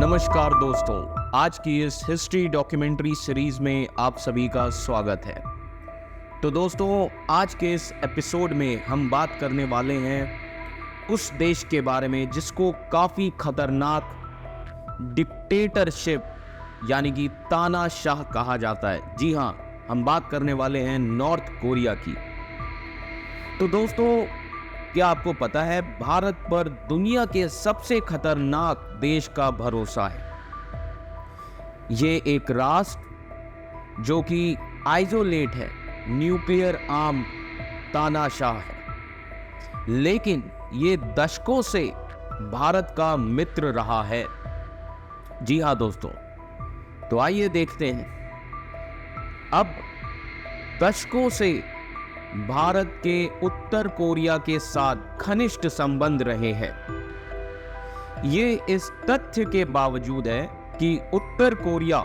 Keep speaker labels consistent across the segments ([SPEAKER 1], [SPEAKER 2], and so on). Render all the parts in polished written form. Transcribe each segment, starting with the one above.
[SPEAKER 1] नमस्कार दोस्तों, आज की इस हिस्ट्री डॉक्यूमेंट्री सीरीज में आप सभी का स्वागत है। तो दोस्तों, आज के इस एपिसोड में हम बात करने वाले हैं उस देश के बारे में जिसको काफ़ी खतरनाक डिक्टेटरशिप यानी कि तानाशाह कहा जाता है। जी हाँ, हम बात करने वाले हैं नॉर्थ कोरिया की। तो दोस्तों, क्या आपको पता है भारत पर दुनिया के सबसे खतरनाक देश का भरोसा है? ये एक राष्ट्र जो कि आइसोलेट है, न्यूक्लियर आर्म तानाशाह है, लेकिन ये दशकों से भारत का मित्र रहा है। जी हाँ दोस्तों, तो आइए देखते हैं। अब दशकों से भारत के उत्तर कोरिया के साथ घनिष्ठ संबंध रहे हैं। ये इस तथ्य के बावजूद है कि उत्तर कोरिया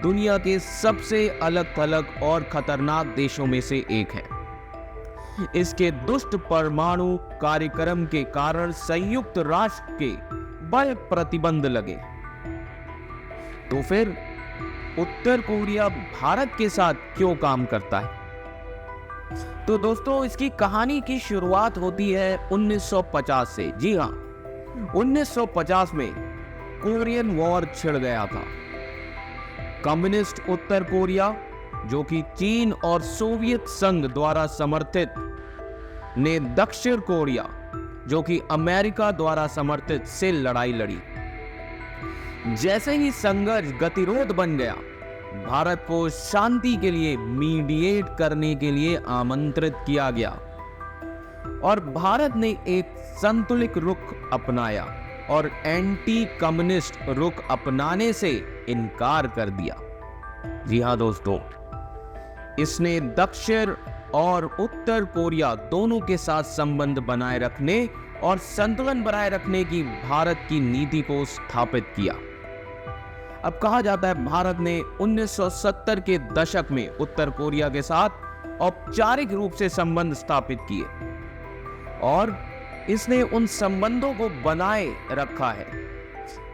[SPEAKER 1] दुनिया के सबसे अलग थलग और खतरनाक देशों में से एक है। इसके दुष्ट परमाणु कार्यक्रम के कारण संयुक्त राष्ट्र के बड़े प्रतिबंध लगे। तो फिर उत्तर कोरिया भारत के साथ क्यों काम करता है? तो दोस्तों, इसकी कहानी की शुरुआत होती है 1950 से। जी हाँ, 1950 में कोरियन वॉर छिड़ गया था। कम्युनिस्ट उत्तर कोरिया, जो कि चीन और सोवियत संघ द्वारा समर्थित, ने दक्षिण कोरिया, जो कि अमेरिका द्वारा समर्थित, से लड़ाई लड़ी। जैसे ही संघर्ष गतिरोध बन गया, भारत को शांति के लिए मीडिएट करने के लिए आमंत्रित किया गया और भारत ने एक संतुलित रुख अपनाया और एंटी कम्युनिस्ट रुख अपनाने से इनकार कर दिया। जी हाँ दोस्तों, इसने दक्षिण और उत्तर कोरिया दोनों के साथ संबंध बनाए रखने और संतुलन बनाए रखने की भारत की नीति को स्थापित किया। अब कहा जाता है भारत ने 1970 के दशक में उत्तर कोरिया के साथ औपचारिक रूप से संबंध स्थापित किए और इसने उन संबंधों को बनाए रखा है,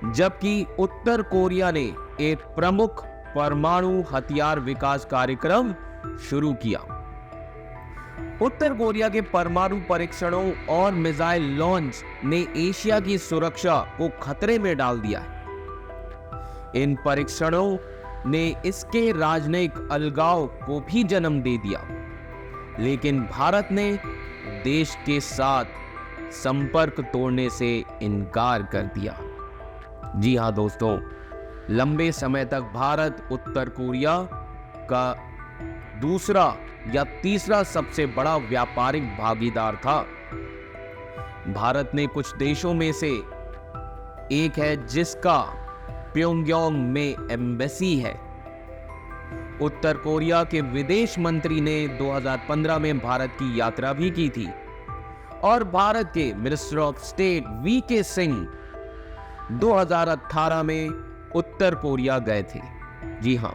[SPEAKER 1] जबकि उत्तर कोरिया ने एक प्रमुख परमाणु हथियार विकास कार्यक्रम शुरू किया। उत्तर कोरिया के परमाणु परीक्षणों और मिसाइल लॉन्च ने एशिया की सुरक्षा को खतरे में डाल दिया है। इन परीक्षणों ने इसके राजनयिक अलगाव को भी जन्म दे दिया, लेकिन भारत ने देश के साथ संपर्क तोड़ने से इनकार कर दिया। जी हाँ दोस्तों, लंबे समय तक भारत उत्तर कोरिया का दूसरा या तीसरा सबसे बड़ा व्यापारिक भागीदार था। भारत ने कुछ देशों में से एक है जिसका प्योंगयांग में एम्बेसी है। उत्तर कोरिया के विदेश मंत्री ने 2015 में भारत की यात्रा भी की थी और भारत के minister of state VK Singh 2018 में उत्तर कोरिया गए थे। जी हां,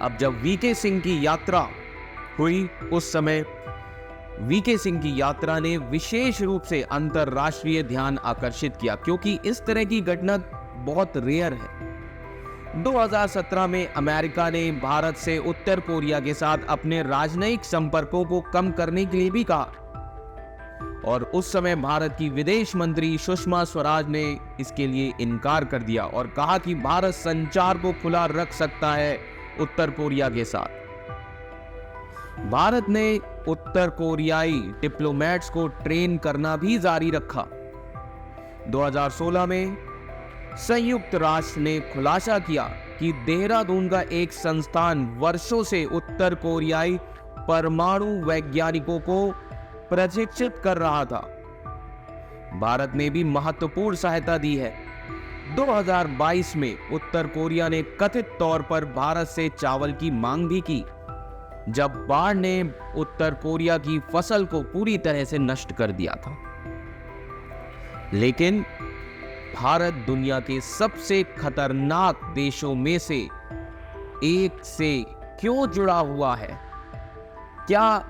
[SPEAKER 1] अब जब वीके सिंह की यात्रा हुई, उस समय वीके सिंह की यात्रा ने विशेष रूप से अंतरराष्ट्रीय ध्यान आकर्षित किया, क्योंकि इस तरह की घटना बहुत रेयर है। 2017 में अमेरिका ने भारत से उत्तर कोरिया के साथ अपने राजनयिक संपर्कों को कम करने के लिए भी कहा और उस समय भारत की विदेश मंत्री सुषमा स्वराज ने इसके लिए इनकार कर दिया और कहा कि भारत संचार को खुला रख सकता है उत्तर कोरिया के साथ। भारत ने उत्तर कोरियाई डिप्लोमेट्स को ट्रेन करना भी जारी रखा। 2016 में संयुक्त राष्ट्र ने खुलासा किया कि देहरादून का एक संस्थान वर्षों से उत्तर कोरियाई परमाणु वैज्ञानिकों को प्रशिक्षित कर रहा था। भारत ने भी महत्वपूर्ण सहायता दी है। 2022 में उत्तर कोरिया ने कथित तौर पर भारत से चावल की मांग भी की, जब बाढ़ ने उत्तर कोरिया की फसल को पूरी तरह से नष्ट कर दिया था। लेकिन भारत दुनिया के सबसे खतरनाक देशों में से एक से क्यों जुड़ा हुआ है? क्या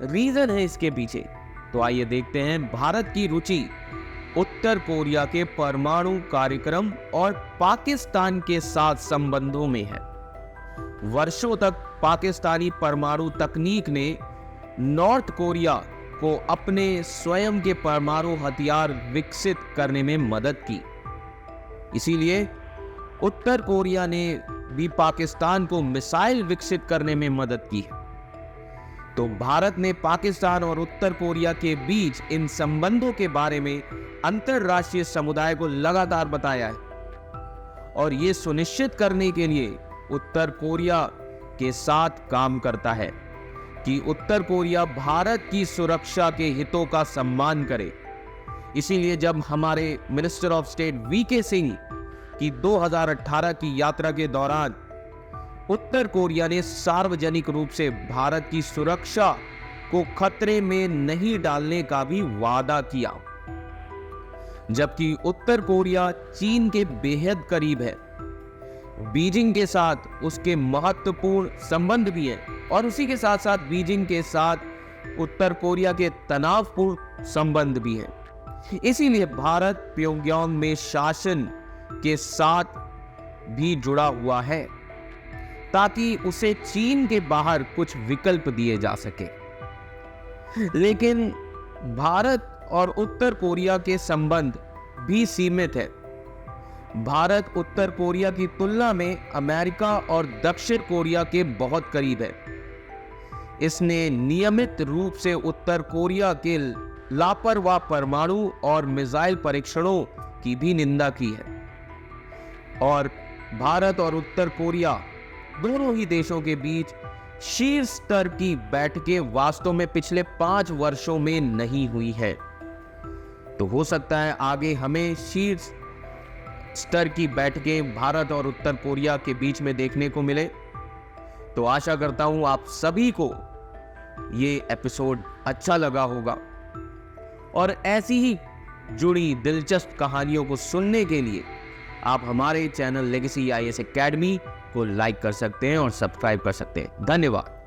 [SPEAKER 1] रीजन है इसके पीछे? तो आइए देखते हैं। भारत की रुचि उत्तर कोरिया के परमाणु कार्यक्रम और पाकिस्तान के साथ संबंधों में है। वर्षों तक पाकिस्तानी परमाणु तकनीक ने नॉर्थ कोरिया को अपने स्वयं के परमाणु हथियार विकसित करने में मदद की। इसीलिए उत्तर कोरिया ने भी पाकिस्तान को मिसाइल विकसित करने में मदद की है। तो भारत ने पाकिस्तान और उत्तर कोरिया के बीच इन संबंधों के बारे में अंतरराष्ट्रीय समुदाय को लगातार बताया है और ये सुनिश्चित करने के लिए उत्तर कोरिया के साथ काम करता है कि उत्तर कोरिया भारत की सुरक्षा के हितों का सम्मान करे। इसीलिए जब हमारे minister of state VK Singh की 2018 की यात्रा के दौरान उत्तर कोरिया ने सार्वजनिक रूप से भारत की सुरक्षा को खतरे में नहीं डालने का भी वादा किया, जबकि उत्तर कोरिया चीन के बेहद करीब है। बीजिंग के साथ उसके महत्वपूर्ण संबंध भी हैं और उसी के साथ साथ बीजिंग के साथ उत्तर कोरिया के तनावपूर्ण संबंध भी हैं। इसीलिए भारत प्योंगयांग में शासन के साथ भी जुड़ा हुआ है ताकि उसे चीन के बाहर कुछ विकल्प दिए जा सके। लेकिन भारत और उत्तर कोरिया के संबंध भी सीमित है। भारत उत्तर कोरिया की तुलना में अमेरिका और दक्षिण कोरिया के बहुत करीब है। इसने नियमित रूप से उत्तर कोरिया के लापरवाह परमाणु और मिसाइल परीक्षणों की भी निंदा की है और भारत और उत्तर कोरिया दोनों ही देशों के बीच शीर्ष स्तर की बैठकें वास्तव में पिछले 5 वर्षों में नहीं हुई है। तो हो सकता है आगे हमें शीर्ष स्तर की बैठकें भारत और उत्तर कोरिया के बीच में देखने को मिले। तो आशा करता हूं आप सभी को ये एपिसोड अच्छा लगा होगा और ऐसी ही जुड़ी दिलचस्प कहानियों को सुनने के लिए आप हमारे चैनल लेगेसी IAS एकेडमी को लाइक कर सकते हैं और सब्सक्राइब कर सकते हैं। धन्यवाद।